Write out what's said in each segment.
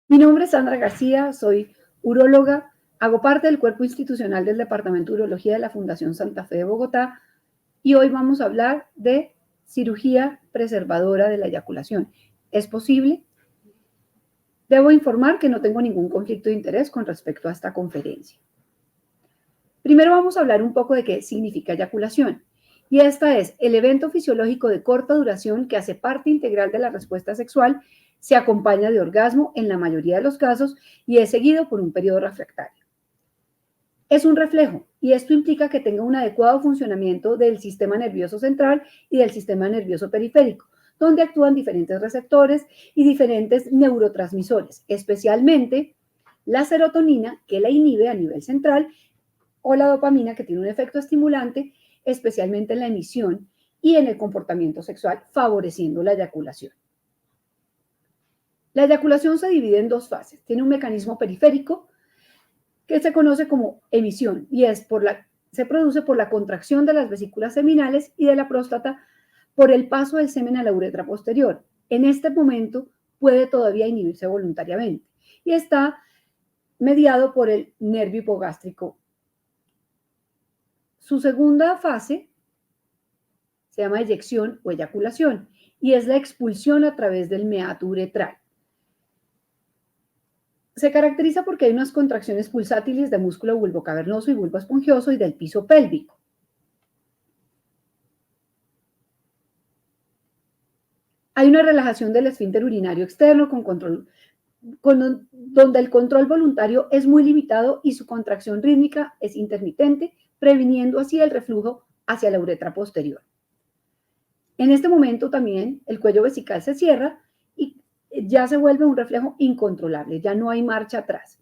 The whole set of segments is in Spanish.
Mi nombre es Sandra García, soy uróloga, hago parte del cuerpo institucional del Departamento de Urología de la Fundación Santa Fe de Bogotá y hoy vamos a hablar de cirugía preservadora de la eyaculación. ¿Es posible? Debo informar que no tengo ningún conflicto de interés con respecto a esta conferencia. Primero vamos a hablar un poco de qué significa eyaculación. Y esta es el evento fisiológico de corta duración que hace parte integral de la respuesta sexual, se acompaña de orgasmo en la mayoría de los casos y es seguido por un periodo refractario. Es un reflejo y esto implica que tenga un adecuado funcionamiento del sistema nervioso central y del sistema nervioso periférico, donde actúan diferentes receptores y diferentes neurotransmisores, especialmente la serotonina, que la inhibe a nivel central, o la dopamina, que tiene un efecto estimulante, especialmente en la emisión y en el comportamiento sexual, favoreciendo la eyaculación. La eyaculación se divide en dos fases. Tiene un mecanismo periférico que se conoce como emisión y se produce por la contracción de las vesículas seminales y de la próstata por el paso del semen a la uretra posterior. En este momento puede todavía inhibirse voluntariamente y está mediado por el nervio hipogástrico. Su segunda fase se llama eyección o eyaculación y es la expulsión a través del meato uretral. Se caracteriza porque hay unas contracciones pulsátiles de músculo bulbo cavernoso y bulbo esponjoso y del piso pélvico. Hay una relajación del esfínter urinario externo donde el control voluntario es muy limitado y su contracción rítmica es intermitente, previniendo así el reflujo hacia la uretra posterior. En este momento también el cuello vesical se cierra y ya se vuelve un reflejo incontrolable, ya no hay marcha atrás.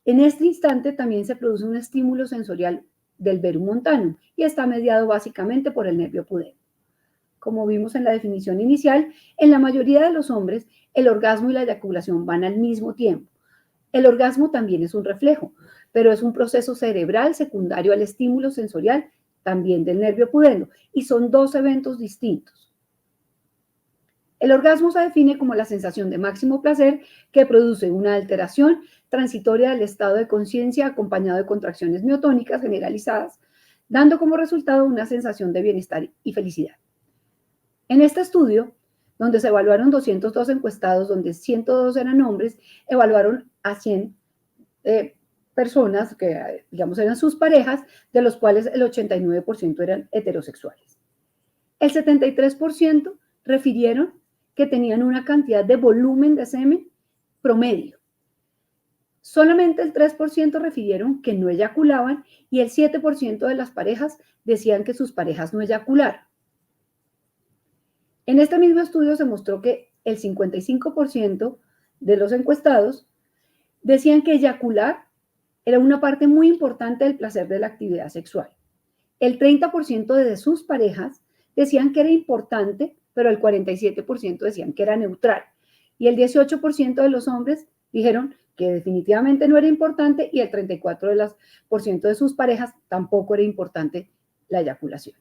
En este instante también se produce un estímulo sensorial del verum montanum y está mediado básicamente por el nervio pudendo. Como vimos en la definición inicial, en la mayoría de los hombres el orgasmo y la eyaculación van al mismo tiempo. El orgasmo también es un reflejo, pero es un proceso cerebral secundario al estímulo sensorial también del nervio pudendo y son dos eventos distintos. El orgasmo se define como la sensación de máximo placer que produce una alteración transitoria del estado de conciencia acompañado de contracciones miotónicas generalizadas, dando como resultado una sensación de bienestar y felicidad. En este estudio, donde se evaluaron 202 encuestados, donde 102 eran hombres, evaluaron a 100 personas que, digamos, eran sus parejas, de los cuales el 89% eran heterosexuales. El 73% refirieron que tenían una cantidad de volumen de semen promedio. Solamente el 3% refirieron que no eyaculaban y el 7% de las parejas decían que sus parejas no eyacularon. En este mismo estudio se mostró que el 55% de los encuestados decían que eyacular era una parte muy importante del placer de la actividad sexual. El 30% de sus parejas decían que era importante, pero el 47% decían que era neutral. Y el 18% de los hombres dijeron que definitivamente no era importante y el 34% de sus parejas tampoco era importante la eyaculación.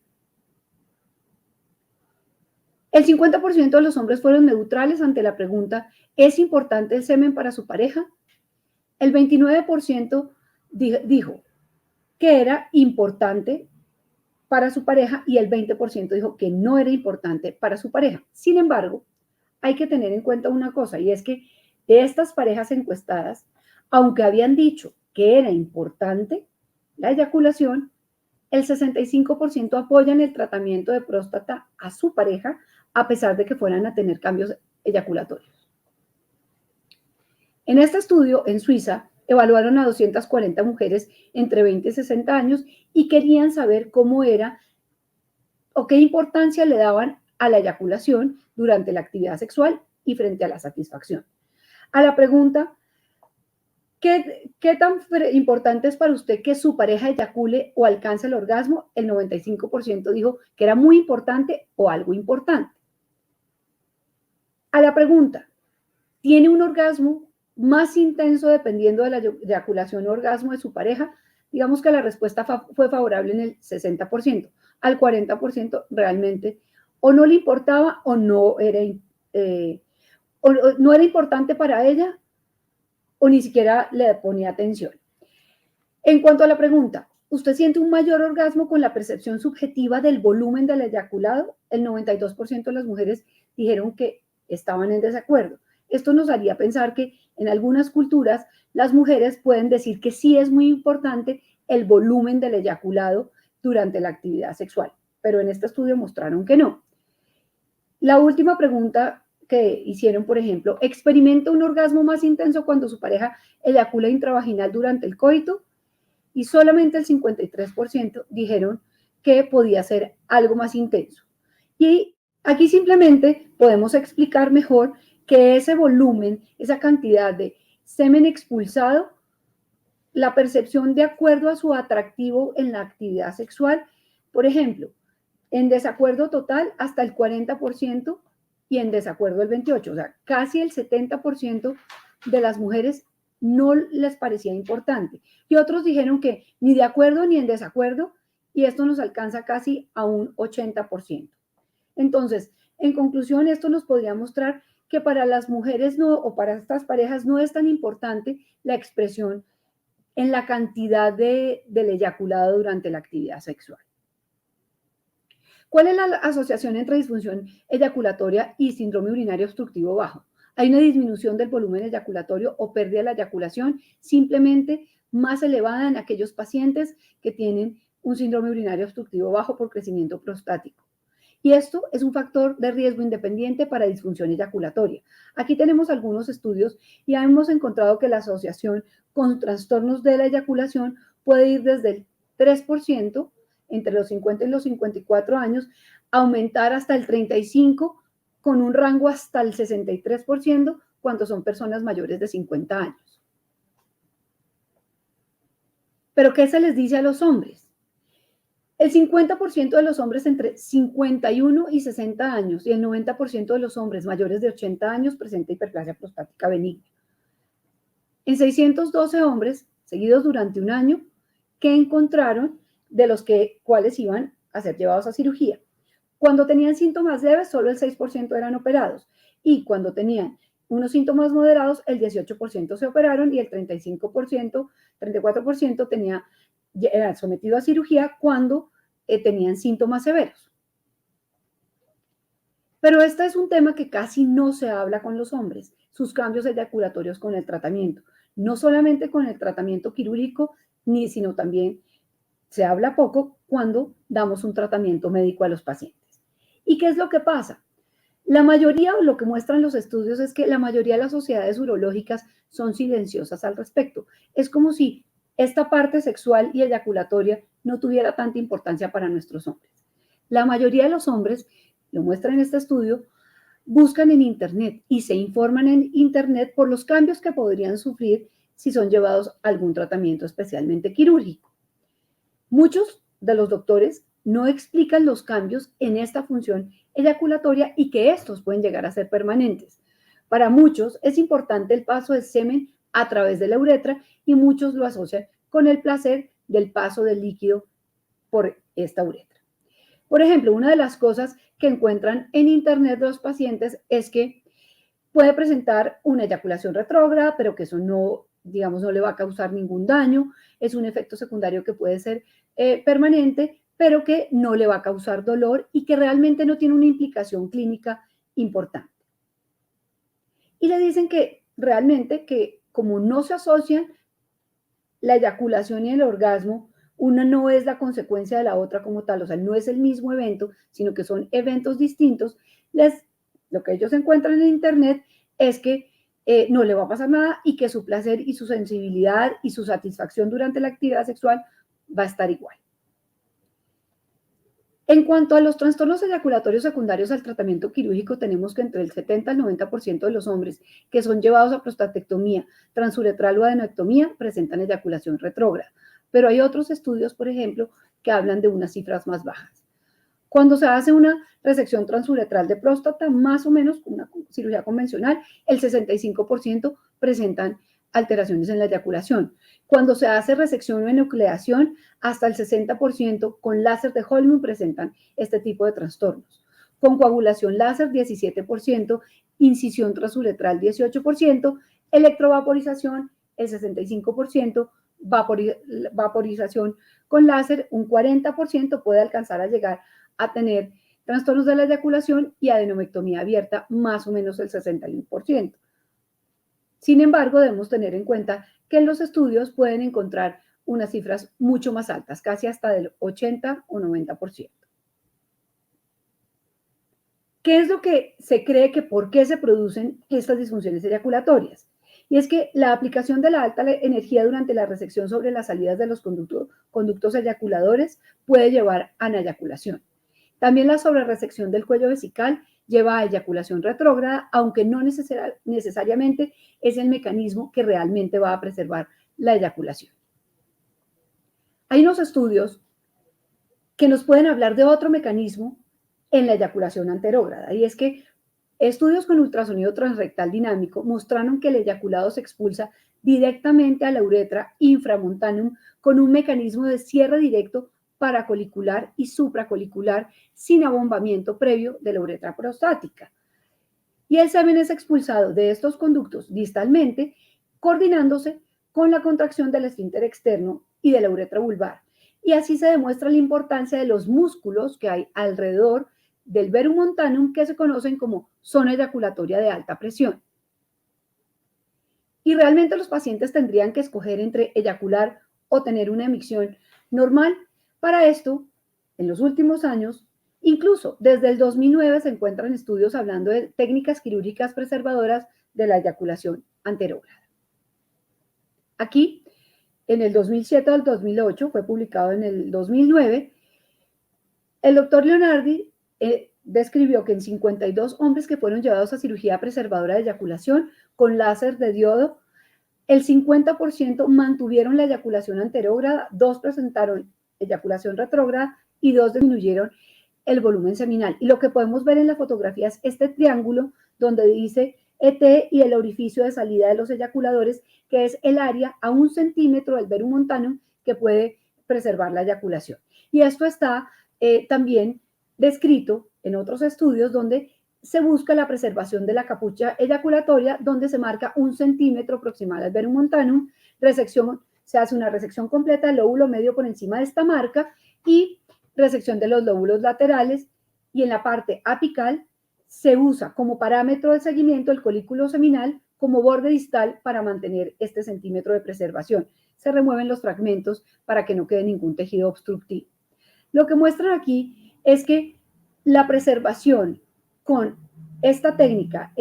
El 50% de los hombres fueron neutrales ante la pregunta, ¿es importante el semen para su pareja? El 29% dijo que era importante para su pareja y el 20% dijo que no era importante para su pareja. Sin embargo, hay que tener en cuenta una cosa y es que de estas parejas encuestadas, aunque habían dicho que era importante la eyaculación, el 65% apoyan el tratamiento de próstata a su pareja a pesar de que fueran a tener cambios eyaculatorios. En este estudio, en Suiza, evaluaron a 240 mujeres entre 20 y 60 años y querían saber cómo era o qué importancia le daban a la eyaculación durante la actividad sexual y frente a la satisfacción. A la pregunta, ¿qué tan importante es para usted que su pareja eyacule o alcance el orgasmo? El 95% dijo que era muy importante o algo importante. A la pregunta, ¿tiene un orgasmo más intenso dependiendo de la eyaculación o orgasmo de su pareja? Digamos que la respuesta fue favorable en el 60%. Al 40% realmente o no le importaba o no era importante para ella o ni siquiera le ponía atención. En cuanto a la pregunta, ¿usted siente un mayor orgasmo con la percepción subjetiva del volumen del eyaculado? El 92% de las mujeres dijeron que estaban en desacuerdo. Esto nos haría pensar que en algunas culturas las mujeres pueden decir que sí es muy importante el volumen del eyaculado durante la actividad sexual, pero en este estudio mostraron que no. La última pregunta que hicieron, por ejemplo, ¿experimenta un orgasmo más intenso cuando su pareja eyacula intravaginal durante el coito? Y solamente el 53% dijeron que podía ser algo más intenso. Y aquí simplemente podemos explicar mejor que ese volumen, esa cantidad de semen expulsado, la percepción de acuerdo a su atractivo en la actividad sexual, por ejemplo, en desacuerdo total hasta el 40% y en desacuerdo el 28%, o sea, casi el 70% de las mujeres no les parecía importante. Y otros dijeron que ni de acuerdo ni en desacuerdo, y esto nos alcanza casi a un 80%. Entonces, en conclusión, esto nos podría mostrar que para las mujeres no, o para estas parejas no es tan importante la expresión en la cantidad del eyaculado durante la actividad sexual. ¿Cuál es la asociación entre disfunción eyaculatoria y síndrome urinario obstructivo bajo? Hay una disminución del volumen eyaculatorio o pérdida de la eyaculación simplemente más elevada en aquellos pacientes que tienen un síndrome urinario obstructivo bajo por crecimiento prostático. Y esto es un factor de riesgo independiente para disfunción eyaculatoria. Aquí tenemos algunos estudios y hemos encontrado que la asociación con trastornos de la eyaculación puede ir desde el 3% entre los 50 y los 54 años, aumentar hasta el 35% con un rango hasta el 63% cuando son personas mayores de 50 años. ¿Pero qué se les dice a los hombres? El 50% de los hombres entre 51 y 60 años y el 90% de los hombres mayores de 80 años presenta hiperplasia prostática benigna. En 612 hombres seguidos durante un año, ¿qué encontraron de los cuales iban a ser llevados a cirugía? Cuando tenían síntomas leves, solo el 6% eran operados. Y cuando tenían unos síntomas moderados, el 18% se operaron y el 34% era sometido a cirugía cuando tenían síntomas severos. Pero este es un tema que casi no se habla con los hombres, sus cambios eyaculatorios con el tratamiento. No solamente con el tratamiento quirúrgico, sino también se habla poco cuando damos un tratamiento médico a los pacientes. ¿Y qué es lo que pasa? La mayoría, lo que muestran los estudios es que la mayoría de las sociedades urológicas son silenciosas al respecto. Es como si esta parte sexual y eyaculatoria no tuviera tanta importancia para nuestros hombres. La mayoría de los hombres, lo muestra en este estudio, buscan en Internet y se informan en Internet por los cambios que podrían sufrir si son llevados a algún tratamiento especialmente quirúrgico. Muchos de los doctores no explican los cambios en esta función eyaculatoria y que estos pueden llegar a ser permanentes. Para muchos es importante el paso del semen a través de la uretra y muchos lo asocian con el placer del paso del líquido por esta uretra. Por ejemplo, una de las cosas que encuentran en Internet los pacientes es que puede presentar una eyaculación retrógrada, pero que eso no, digamos, no le va a causar ningún daño. Es un efecto secundario que puede ser permanente, pero que no le va a causar dolor y que realmente no tiene una implicación clínica importante. Y le dicen que realmente que como no se asocian la eyaculación y el orgasmo, una no es la consecuencia de la otra como tal, o sea, no es el mismo evento, sino que son eventos distintos. Lo que ellos encuentran en Internet es que no le va a pasar nada y que su placer y su sensibilidad y su satisfacción durante la actividad sexual va a estar igual. En cuanto a los trastornos eyaculatorios secundarios al tratamiento quirúrgico, tenemos que entre el 70 al 90% de los hombres que son llevados a prostatectomía, transuretral o adenectomía presentan eyaculación retrógrada. Pero hay otros estudios, por ejemplo, que hablan de unas cifras más bajas. Cuando se hace una resección transuretral de próstata, más o menos una cirugía convencional, el 65% presentan alteraciones en la eyaculación. Cuando se hace resección o enucleación, hasta el 60% con láser de Hollywood presentan este tipo de trastornos. Con coagulación láser, 17%, incisión transuretral, 18%, Electrovaporización, el 65%, vaporización con láser, un 40% puede alcanzar a llegar a tener trastornos de la eyaculación y adenomectomía abierta, más o menos el 61%. Sin embargo, debemos tener en cuenta que en los estudios pueden encontrar unas cifras mucho más altas, casi hasta del 80 o 90%. ¿Qué es lo que se cree que por qué se producen estas disfunciones eyaculatorias? Y es que la aplicación de la alta energía durante la resección sobre las salidas de los conductos eyaculadores puede llevar a aneyaculación. También la sobreresección del cuello vesical lleva a eyaculación retrógrada, aunque no necesariamente es el mecanismo que realmente va a preservar la eyaculación. Hay unos estudios que nos pueden hablar de otro mecanismo en la eyaculación anterógrada, y es que estudios con ultrasonido transrectal dinámico mostraron que el eyaculado se expulsa directamente a la uretra inframontanum con un mecanismo de cierre directo paracolicular y supracolicular sin abombamiento previo de la uretra prostática. Y el semen es expulsado de estos conductos distalmente, coordinándose con la contracción del esfínter externo y de la uretra vulvar. Y así se demuestra la importancia de los músculos que hay alrededor del verum montanum, que se conocen como zona eyaculatoria de alta presión. Y realmente los pacientes tendrían que escoger entre eyacular o tener una emisión normal. Para esto, en los últimos años, incluso desde el 2009 se encuentran estudios hablando de técnicas quirúrgicas preservadoras de la eyaculación anterógrada. Aquí, en el 2007 al 2008, fue publicado en el 2009, el doctor Leonardi describió que en 52 hombres que fueron llevados a cirugía preservadora de eyaculación con láser de diodo, el 50% mantuvieron la eyaculación anterógrada, 2 presentaron eyaculación retrógrada y 2 disminuyeron el volumen seminal. Y lo que podemos ver en la fotografía es este triángulo donde dice ET y el orificio de salida de los eyaculadores, que es el área a 1 centímetro del verum montanum que puede preservar la eyaculación. Y esto está también descrito en otros estudios donde se busca la preservación de la capucha eyaculatoria, donde se marca 1 centímetro proximal al verum montanum, se hace una resección completa del lóbulo medio por encima de esta marca y resección de los lóbulos laterales, y en la parte apical se usa como parámetro de seguimiento el colículo seminal como borde distal para mantener este centímetro de preservación. Se remueven los fragmentos para que no quede ningún tejido obstructivo. Lo que muestran aquí es que la preservación con esta técnica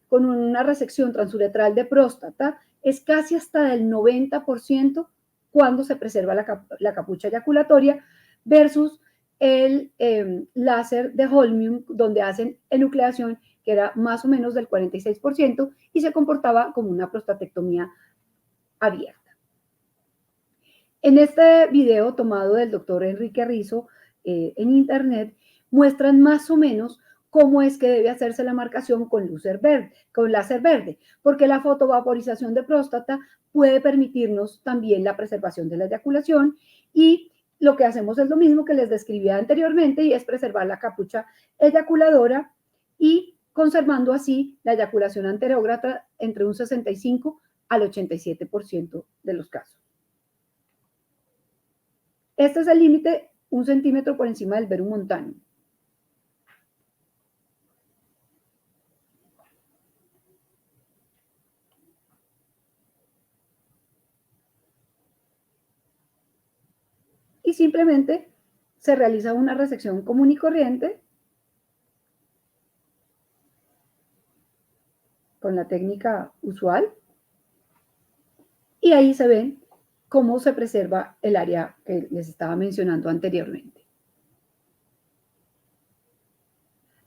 con una resección transuretral de próstata es casi hasta del 90% cuando se preserva la capucha eyaculatoria versus el láser de holmium, donde hacen enucleación, que era más o menos del 46% y se comportaba como una prostatectomía abierta. En este video tomado del doctor Enrique Rizzo en internet, muestran más o menos cómo es que debe hacerse la marcación con láser verde, porque la fotovaporización de próstata puede permitirnos también la preservación de la eyaculación, y lo que hacemos es lo mismo que les describía anteriormente, y es preservar la capucha eyaculadora y conservando así la eyaculación anterógrada entre un 65 al 87% de los casos. Este es el límite, 1 centímetro por encima del verum montanum. Y simplemente se realiza una resección común y corriente con la técnica usual, y ahí se ven cómo se preserva el área que les estaba mencionando anteriormente.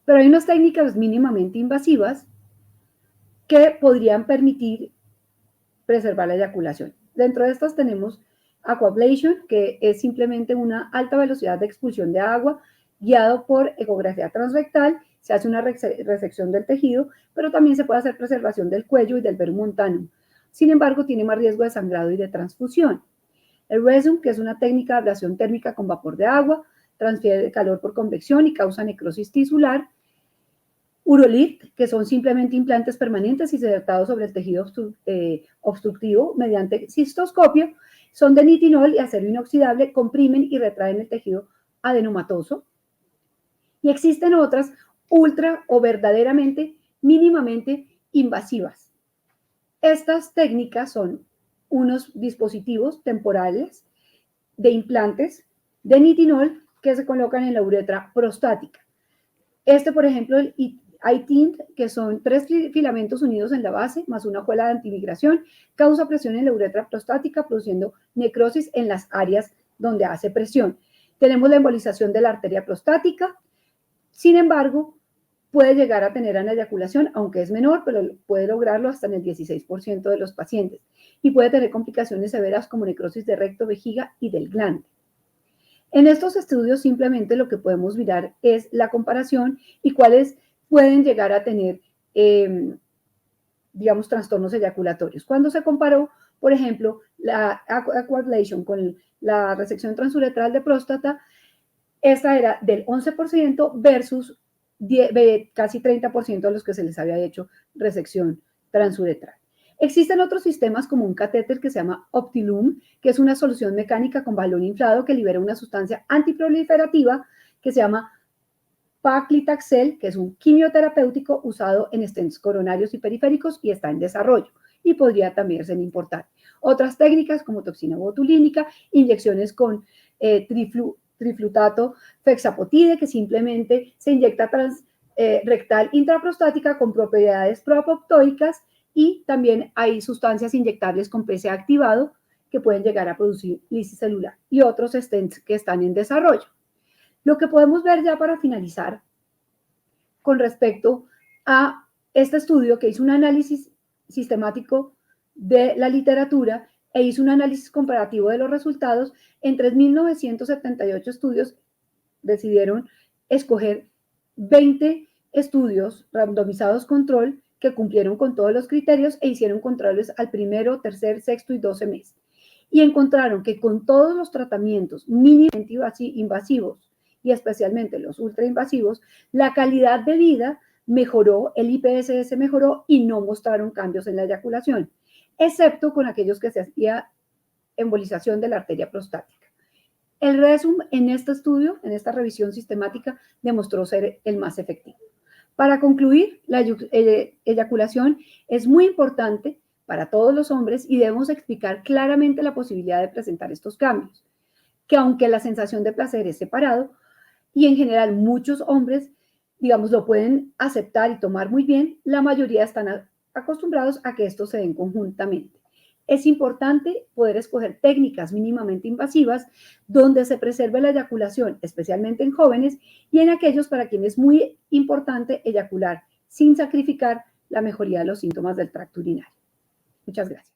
Pero hay unas técnicas mínimamente invasivas que podrían permitir preservar la eyaculación. Dentro de estas tenemos aquablation, que es simplemente una alta velocidad de expulsión de agua guiado por ecografía transrectal. Se hace una resección del tejido, pero también se puede hacer preservación del cuello y del verum montanum. Sin embargo, tiene más riesgo de sangrado y de transfusión. El RESUM, que es una técnica de ablación térmica con vapor de agua, transfiere calor por convección y causa necrosis tisular. Urolift, que son simplemente implantes permanentes insertados sobre el tejido obstructivo mediante cistoscopio, son de nitinol y acero inoxidable, comprimen y retraen el tejido adenomatoso. Y existen otras ultra o verdaderamente mínimamente invasivas. Estas técnicas son unos dispositivos temporales de implantes de nitinol que se colocan en la uretra prostática. Por ejemplo, el iTint, que son 3 filamentos unidos en la base, más una juela de antimigración, causa presión en la uretra prostática, produciendo necrosis en las áreas donde hace presión. Tenemos la embolización de la arteria prostática. Sin embargo, puede llegar a tener aneyaculación, aunque es menor, pero puede lograrlo hasta en el 16% de los pacientes. Y puede tener complicaciones severas como necrosis de recto, vejiga y del glande. En estos estudios simplemente lo que podemos mirar es la comparación y cuáles pueden llegar a tener, digamos, trastornos eyaculatorios. Cuando se comparó, por ejemplo, la Aquablation con la resección transuretral de próstata, esta era del 11% versus casi 30% de los que se les había hecho resección transuretral. Existen otros sistemas como un catéter que se llama Optilum, que es una solución mecánica con balón inflado que libera una sustancia antiproliferativa que se llama paclitaxel, que es un quimioterapéutico usado en stents coronarios y periféricos y está en desarrollo y podría también ser importante. Otras técnicas como toxina botulínica, inyecciones con triflutato fexapotide, que simplemente se inyecta rectal intraprostática con propiedades proapoptóicas, y también hay sustancias inyectables con PSA activado que pueden llegar a producir lisis celular y otros stents que están en desarrollo. Lo que podemos ver ya para finalizar con respecto a este estudio que hizo un análisis sistemático de la literatura e hizo un análisis comparativo de los resultados, en 3.978 estudios decidieron escoger 20 estudios randomizados control que cumplieron con todos los criterios e hicieron controles al primero, tercer, sexto y 12 meses. Y encontraron que con todos los tratamientos mínimamente invasivos y especialmente los ultrainvasivos, la calidad de vida mejoró, el IPSS mejoró y no mostraron cambios en la eyaculación, excepto con aquellos que se hacía embolización de la arteria prostática. El resumen en este estudio, en esta revisión sistemática, demostró ser el más efectivo. Para concluir, la eyaculación es muy importante para todos los hombres y debemos explicar claramente la posibilidad de presentar estos cambios, que aunque la sensación de placer es separado y en general muchos hombres, digamos, lo pueden aceptar y tomar muy bien, la mayoría están acostumbrados a que esto se den conjuntamente. Es importante poder escoger técnicas mínimamente invasivas donde se preserve la eyaculación, especialmente en jóvenes y en aquellos para quienes es muy importante eyacular sin sacrificar la mejoría de los síntomas del tracto urinario. Muchas gracias.